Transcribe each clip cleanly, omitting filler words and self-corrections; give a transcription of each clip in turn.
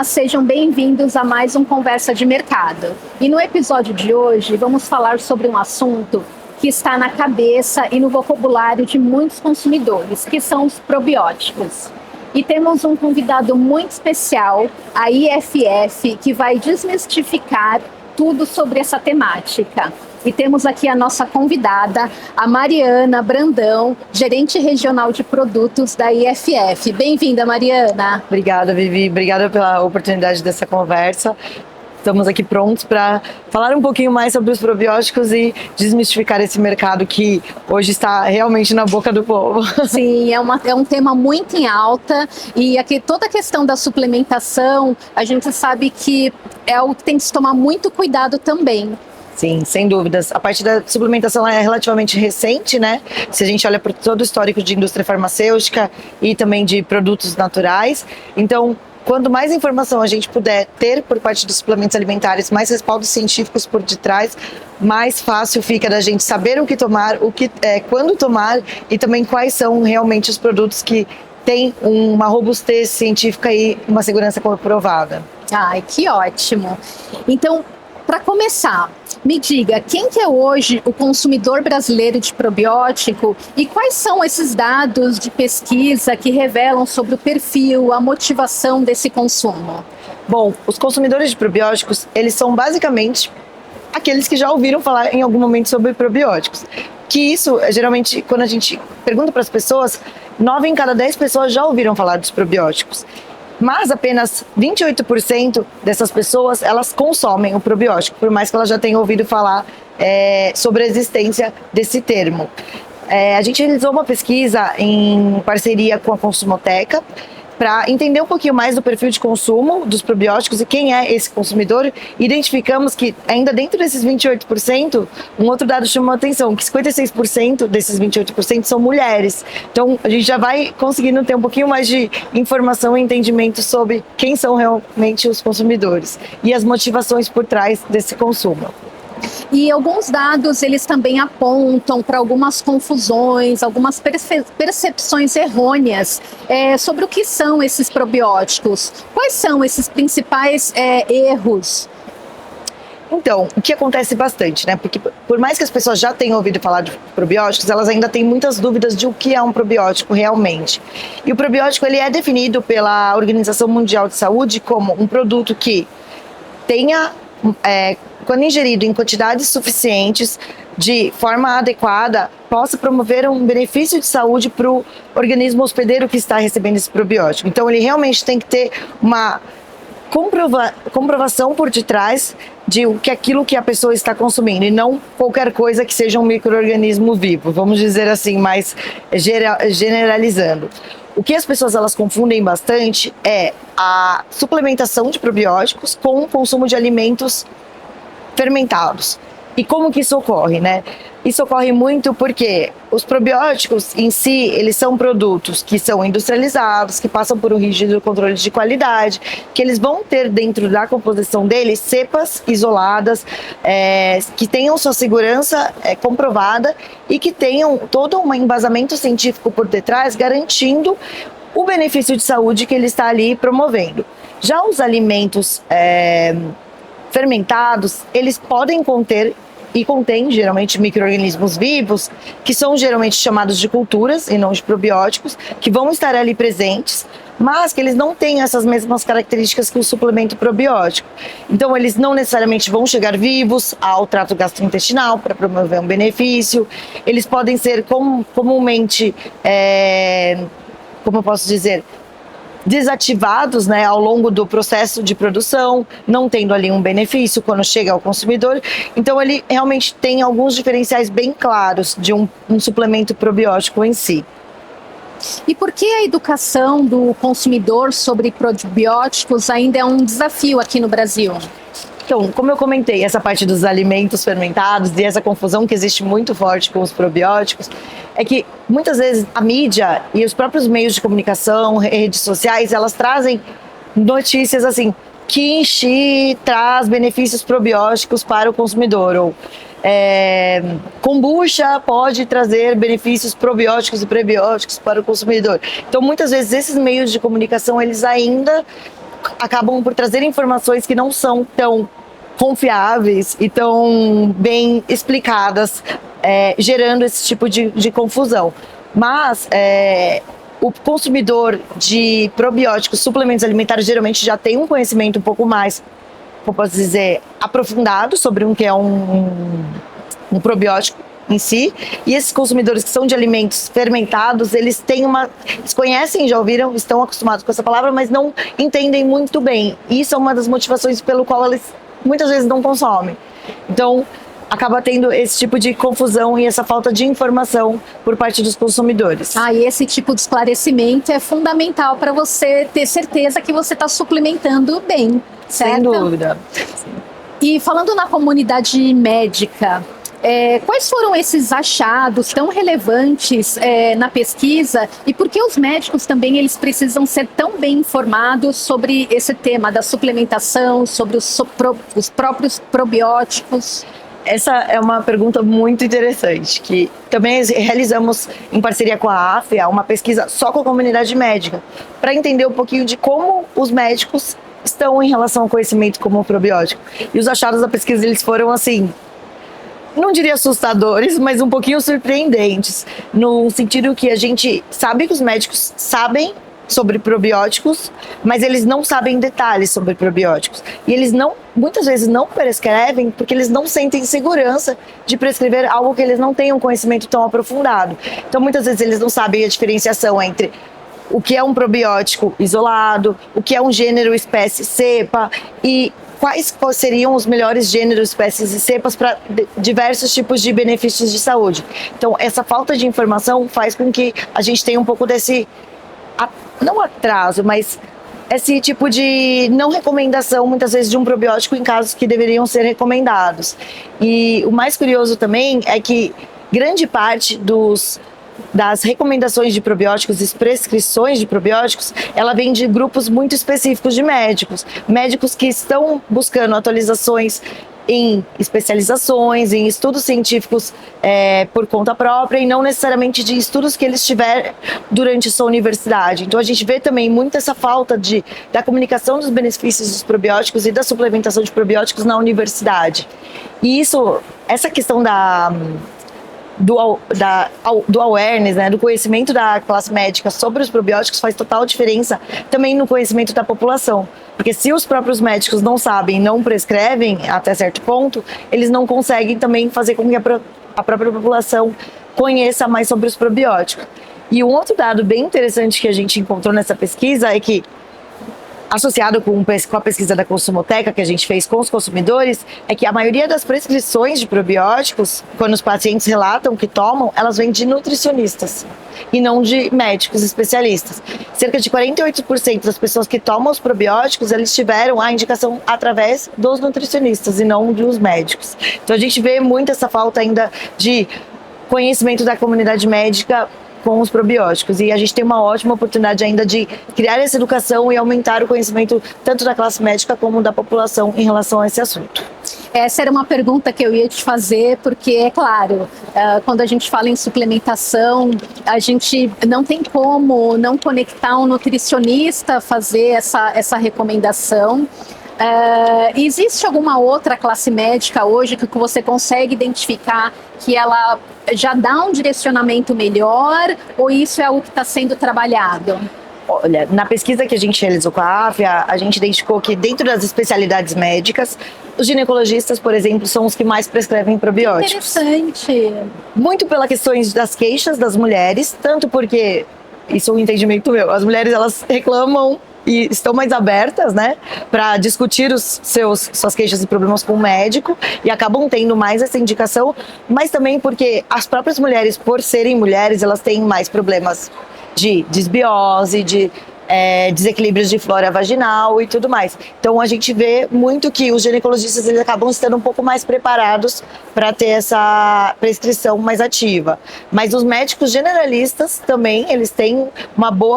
Olá, sejam bem-vindos a mais um Conversa de Mercado. E no episódio de hoje vamos falar sobre um assunto que está na cabeça e no vocabulário de muitos consumidores, que são os probióticos. E temos um convidado muito especial, a IFF, que vai desmistificar tudo sobre essa temática. E temos aqui a nossa convidada, a Mariana Brandão, gerente regional de produtos da IFF. Bem-vinda, Mariana. Obrigada, Vivi. Obrigada pela oportunidade dessa conversa. Estamos aqui prontos para falar um pouquinho mais sobre os probióticos e desmistificar esse mercado que hoje está realmente na boca do povo. Sim, é um tema muito em alta e aqui toda a questão da suplementação, a gente sabe que é algo que tem que se tomar muito cuidado também. Sim, sem dúvidas. A parte da suplementação é relativamente recente, né? Se a gente olha para todo o histórico de indústria farmacêutica e também de produtos naturais. Então, quanto mais informação a gente puder ter por parte dos suplementos alimentares, mais respaldos científicos por detrás, mais fácil fica da gente saber o que tomar, quando tomar e também quais são realmente os produtos que têm uma robustez científica e uma segurança comprovada. Ai, que ótimo! Então, para começar, me diga, quem que é hoje o consumidor brasileiro de probiótico e quais são esses dados de pesquisa que revelam sobre o perfil, a motivação desse consumo? Bom, os consumidores de probióticos, eles são basicamente aqueles que já ouviram falar em algum momento sobre probióticos. Que isso, geralmente, quando a gente pergunta para as pessoas, 9 em cada 10 pessoas já ouviram falar dos probióticos. Mas apenas 28% dessas pessoas, elas consomem o probiótico, por mais que elas já tenham ouvido falar sobre a existência desse termo. A gente realizou uma pesquisa em parceria com a Consumoteca, para entender um pouquinho mais do perfil de consumo dos probióticos e quem é esse consumidor. Identificamos que ainda dentro desses 28%, um outro dado chamou a atenção, que 56% desses 28% são mulheres. Então a gente já vai conseguindo ter um pouquinho mais de informação e entendimento sobre quem são realmente os consumidores e as motivações por trás desse consumo. E alguns dados, eles também apontam para algumas confusões, algumas percepções errôneas sobre o que são esses probióticos. Quais são esses principais erros? Então, o que acontece bastante, né? Porque por mais que as pessoas já tenham ouvido falar de probióticos, elas ainda têm muitas dúvidas de o que é um probiótico realmente. E o probiótico, ele é definido pela Organização Mundial de Saúde como um produto que tenha... quando ingerido em quantidades suficientes, de forma adequada, possa promover um benefício de saúde para o organismo hospedeiro que está recebendo esse probiótico. Então, ele realmente tem que ter uma comprovação por detrás de aquilo que a pessoa está consumindo, e não qualquer coisa que seja um micro-organismo vivo, vamos dizer assim, mais generalizando. O que as pessoas elas confundem bastante é a suplementação de probióticos com o consumo de alimentos fermentados. E como que isso ocorre, né? Isso ocorre muito porque os probióticos em si, eles são produtos que são industrializados, que passam por um rígido controle de qualidade, que eles vão ter dentro da composição deles cepas isoladas, que tenham sua segurança comprovada e que tenham todo um embasamento científico por detrás, garantindo o benefício de saúde que ele está ali promovendo. Já os alimentos fermentados, eles podem conter e contém geralmente micro-organismos vivos, que são geralmente chamados de culturas e não de probióticos, que vão estar ali presentes, mas que eles não têm essas mesmas características que o suplemento probiótico. Então eles não necessariamente vão chegar vivos ao trato gastrointestinal para promover um benefício, eles podem ser comumente, como eu posso dizer, desativados, né, ao longo do processo de produção, não tendo ali um benefício quando chega ao consumidor. Então ele realmente tem alguns diferenciais bem claros de um suplemento probiótico em si. E por que a educação do consumidor sobre probióticos ainda é um desafio aqui no Brasil? Então, como eu comentei, essa parte dos alimentos fermentados e essa confusão que existe muito forte com os probióticos, é que muitas vezes a mídia e os próprios meios de comunicação, redes sociais, elas trazem notícias assim, kimchi traz benefícios probióticos para o consumidor, ou kombucha pode trazer benefícios probióticos e prebióticos para o consumidor. Então, muitas vezes esses meios de comunicação, eles ainda acabam por trazer informações que não são tão confiáveis e tão bem explicadas, gerando esse tipo de confusão. Mas o consumidor de probióticos, suplementos alimentares, geralmente já tem um conhecimento um pouco mais, como posso dizer, aprofundado sobre o que é um probiótico em si. E esses consumidores que são de alimentos fermentados, eles conhecem, já ouviram, estão acostumados com essa palavra, mas não entendem muito bem. E isso é uma das motivações pelo qual eles muitas vezes não consomem. Então, acaba tendo esse tipo de confusão e essa falta de informação por parte dos consumidores. E esse tipo de esclarecimento é fundamental para você ter certeza que você está suplementando bem, certo? Sem dúvida. E falando na comunidade médica, quais foram esses achados tão relevantes na pesquisa e por que os médicos também eles precisam ser tão bem informados sobre esse tema da suplementação, sobre os próprios probióticos? Essa é uma pergunta muito interessante, que também realizamos em parceria com a AFIA uma pesquisa só com a comunidade médica, para entender um pouquinho de como os médicos estão em relação ao conhecimento como o probiótico. E os achados da pesquisa eles foram assim, não diria assustadores, mas um pouquinho surpreendentes, no sentido que a gente sabe que os médicos sabem sobre probióticos, mas eles não sabem detalhes sobre probióticos. E eles muitas vezes não prescrevem porque eles não sentem segurança de prescrever algo que eles não têm um conhecimento tão aprofundado. Então, muitas vezes eles não sabem a diferenciação entre o que é um probiótico isolado, o que é um gênero, espécie, cepa e quais seriam os melhores gêneros, espécies e cepas para diversos tipos de benefícios de saúde. Então, essa falta de informação faz com que a gente tenha um pouco desse não atraso, mas esse tipo de não recomendação, muitas vezes, de um probiótico em casos que deveriam ser recomendados. E o mais curioso também é que grande parte das recomendações de probióticos e prescrições de probióticos, ela vem de grupos muito específicos de médicos que estão buscando atualizações em especializações, em estudos científicos por conta própria e não necessariamente de estudos que eles tiveram durante sua universidade. Então a gente vê também muito essa falta da comunicação dos benefícios dos probióticos e da suplementação de probióticos na universidade. E essa questão do awareness, né, do conhecimento da classe médica sobre os probióticos faz total diferença também no conhecimento da população. Porque se os próprios médicos não sabem, não prescrevem até certo ponto, eles não conseguem também fazer com que a própria população conheça mais sobre os probióticos. E um outro dado bem interessante que a gente encontrou nessa pesquisa é que, associado com a pesquisa da Consumoteca que a gente fez com os consumidores, é que a maioria das prescrições de probióticos, quando os pacientes relatam que tomam, elas vêm de nutricionistas e não de médicos especialistas. Cerca de 48% das pessoas que tomam os probióticos, eles tiveram a indicação através dos nutricionistas e não dos médicos. Então a gente vê muito essa falta ainda de conhecimento da comunidade médica com os probióticos, e a gente tem uma ótima oportunidade ainda de criar essa educação e aumentar o conhecimento tanto da classe médica como da população em relação a esse assunto. Essa era uma pergunta que eu ia te fazer, porque é claro, quando a gente fala em suplementação, a gente não tem como não conectar um nutricionista a fazer essa recomendação. Existe alguma outra classe médica hoje que você consegue identificar que ela já dá um direcionamento melhor, ou isso é algo que está sendo trabalhado? Olha, na pesquisa que a gente realizou com a AFIA, a gente identificou que dentro das especialidades médicas, os ginecologistas, por exemplo, são os que mais prescrevem probióticos. Interessante. Muito pela questões das queixas das mulheres, tanto porque, isso é um entendimento meu, as mulheres elas reclamam e estão mais abertas, né, para discutir suas queixas e problemas com o médico e acabam tendo mais essa indicação, mas também porque as próprias mulheres, por serem mulheres, elas têm mais problemas de desbiose, de desequilíbrios de flora vaginal e tudo mais. Então a gente vê muito que os ginecologistas eles acabam estando um pouco mais preparados para ter essa prescrição mais ativa. Mas os médicos generalistas também, eles têm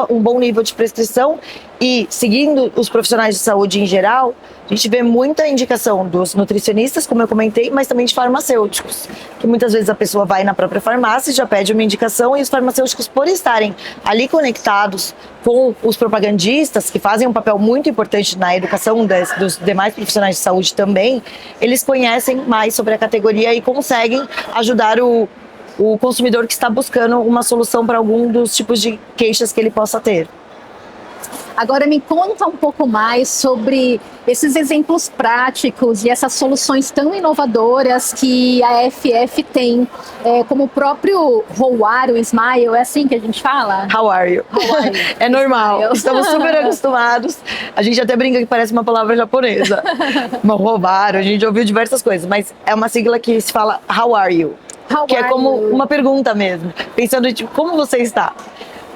um bom nível de prescrição e seguindo os profissionais de saúde em geral, a gente vê muita indicação dos nutricionistas, como eu comentei, mas também de farmacêuticos, que muitas vezes a pessoa vai na própria farmácia, já pede uma indicação, e os farmacêuticos, por estarem ali conectados com os propagandistas, que fazem um papel muito importante na educação dos demais profissionais de saúde também, eles conhecem mais sobre a categoria e conseguem ajudar o consumidor que está buscando uma solução para algum dos tipos de queixas que ele possa ter. Agora me conta um pouco mais sobre esses exemplos práticos e essas soluções tão inovadoras que a FF tem, como o próprio How Are You Smile, é assim que a gente fala? How are you? How are you? É normal, Smile. estamos super acostumados. A gente até brinca que parece uma palavra japonesa. Roubaram, a gente ouviu diversas coisas, mas é uma sigla que se fala How are you? How Que é are como you? uma pergunta mesmo, pensando tipo, como você está?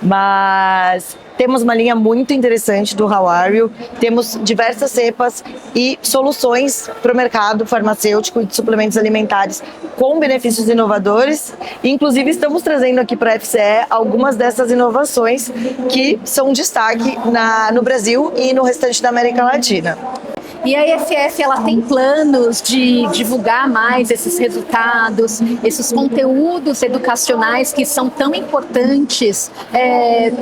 Mas temos uma linha muito interessante do How Are You, temos diversas cepas e soluções para o mercado farmacêutico e de suplementos alimentares com benefícios inovadores. Inclusive estamos trazendo aqui para a FCE algumas dessas inovações que são destaque no Brasil e no restante da América Latina. E a EFF, ela tem planos de divulgar mais esses resultados, esses conteúdos educacionais que são tão importantes,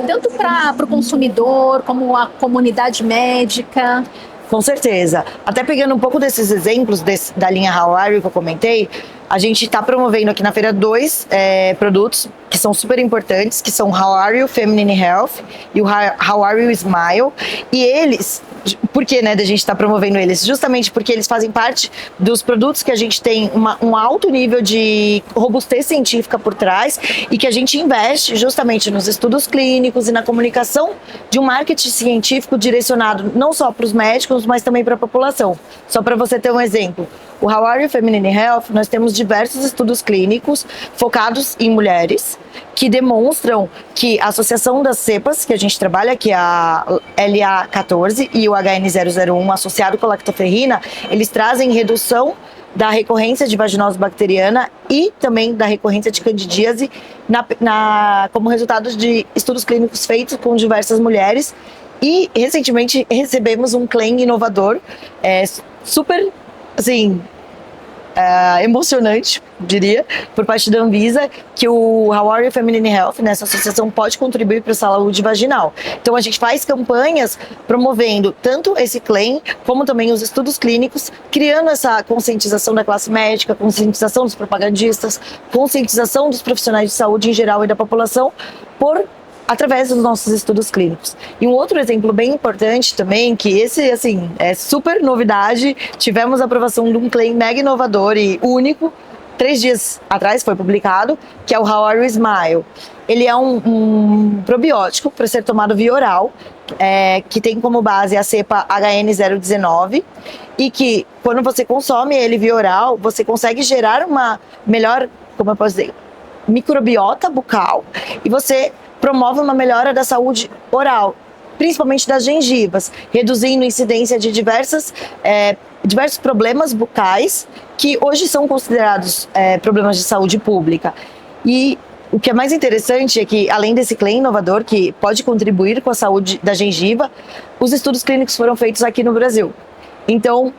tanto para o consumidor como a comunidade médica? Com certeza. Até pegando um pouco desses exemplos da linha How Are You que eu comentei, a gente está promovendo aqui na feira 2 produtos que são super importantes, que são How Are You Feminine Health e o How Are You Smile. E eles, por que, né, da gente estar promovendo eles? Justamente porque eles fazem parte dos produtos que a gente tem um alto nível de robustez científica por trás e que a gente investe justamente nos estudos clínicos e na comunicação de um marketing científico direcionado não só para os médicos, mas também para a população. Só para você ter um exemplo. O How Are You Feminine Health, nós temos diversos estudos clínicos focados em mulheres que demonstram que a associação das cepas que a gente trabalha, que é a LA14 e o HN001 associado com a lactoferrina, eles trazem redução da recorrência de vaginose bacteriana e também da recorrência de candidíase como resultado de estudos clínicos feitos com diversas mulheres. E recentemente recebemos um claim inovador, super assim, emocionante, diria, por parte da Anvisa, que o How Are You Feminine Health, nessa associação, pode contribuir para a saúde vaginal. Então a gente faz campanhas promovendo tanto esse claim, como também os estudos clínicos, criando essa conscientização da classe médica, conscientização dos propagandistas, conscientização dos profissionais de saúde em geral e da população, através dos nossos estudos clínicos. E um outro exemplo bem importante também, que esse, assim, é super novidade, tivemos a aprovação de um claim mega inovador e único, 3 dias atrás foi publicado, que é o How Are You Smile. Ele é um probiótico para ser tomado via oral, que tem como base a cepa HN019, e que quando você consome ele via oral, você consegue gerar uma melhor, como eu posso dizer, microbiota bucal, e você promove uma melhora da saúde oral, principalmente das gengivas, reduzindo a incidência de diversos problemas bucais que hoje são considerados problemas de saúde pública. E o que é mais interessante é que, além desse claim inovador que pode contribuir com a saúde da gengiva, os estudos clínicos foram feitos aqui no Brasil. Então,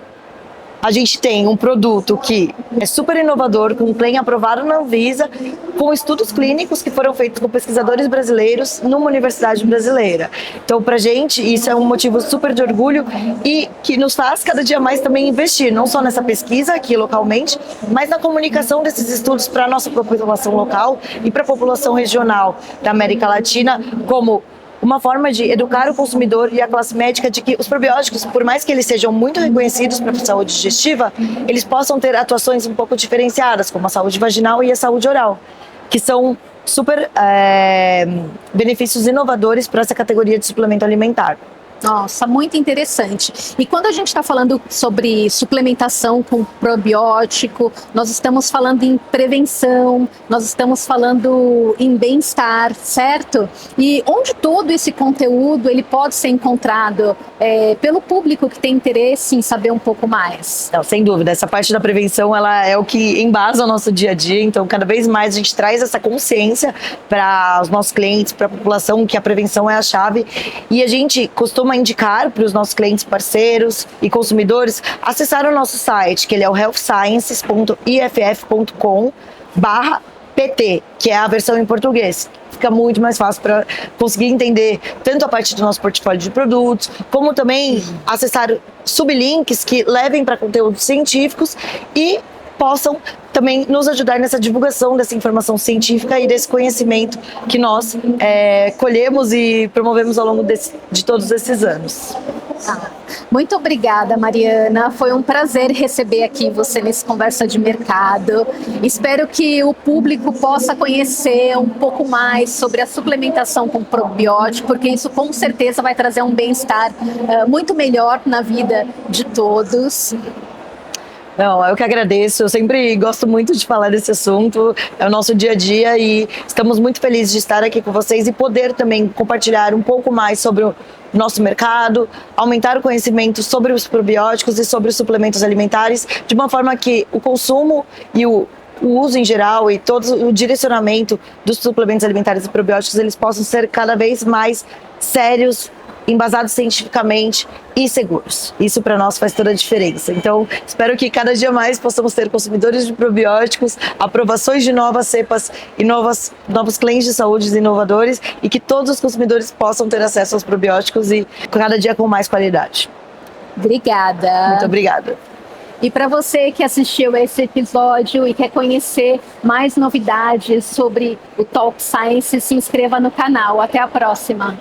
a gente tem um produto que é super inovador, com um claim aprovado na Anvisa, com estudos clínicos que foram feitos com pesquisadores brasileiros numa universidade brasileira. Então, pra gente, isso é um motivo super de orgulho e que nos faz cada dia mais também investir, não só nessa pesquisa aqui localmente, mas na comunicação desses estudos para a nossa população local e para a população regional da América Latina, como uma forma de educar o consumidor e a classe médica de que os probióticos, por mais que eles sejam muito reconhecidos para a saúde digestiva, eles possam ter atuações um pouco diferenciadas, como a saúde vaginal e a saúde oral, que são super benefícios inovadores para essa categoria de suplemento alimentar. Nossa, muito interessante. E quando a gente está falando sobre suplementação com probiótico, nós estamos falando em prevenção, nós estamos falando em bem-estar, certo? E onde todo esse conteúdo ele pode ser encontrado pelo público que tem interesse em saber um pouco mais? Não, sem dúvida, essa parte da prevenção ela é o que embasa o nosso dia a dia, então cada vez mais a gente traz essa consciência para os nossos clientes, para a população, que a prevenção é a chave, e a gente costuma como a indicar para os nossos clientes, parceiros e consumidores acessar o nosso site, que ele é o healthsciences.iff.com/PT, que é a versão em português. Fica muito mais fácil para conseguir entender tanto a parte do nosso portfólio de produtos, como também acessar sublinks que levem para conteúdos científicos e possam também nos ajudar nessa divulgação dessa informação científica e desse conhecimento que nós colhemos e promovemos ao longo de todos esses anos. Muito obrigada, Mariana. Foi um prazer receber aqui você nesse Conversa de Mercado. Espero que o público possa conhecer um pouco mais sobre a suplementação com probiótico, porque isso com certeza vai trazer um bem-estar muito melhor na vida de todos. Não, eu que agradeço, eu sempre gosto muito de falar desse assunto, é o nosso dia a dia e estamos muito felizes de estar aqui com vocês e poder também compartilhar um pouco mais sobre o nosso mercado, aumentar o conhecimento sobre os probióticos e sobre os suplementos alimentares, de uma forma que o consumo e o uso em geral e todo o direcionamento dos suplementos alimentares e probióticos, eles possam ser cada vez mais sérios, embasados cientificamente e seguros. Isso para nós faz toda a diferença. Então, espero que cada dia mais possamos ter consumidores de probióticos, aprovações de novas cepas e novos claims de saúde inovadores e que todos os consumidores possam ter acesso aos probióticos e cada dia com mais qualidade. Obrigada. Muito obrigada. E para você que assistiu esse episódio e quer conhecer mais novidades sobre o Talk Science, se inscreva no canal. Até a próxima.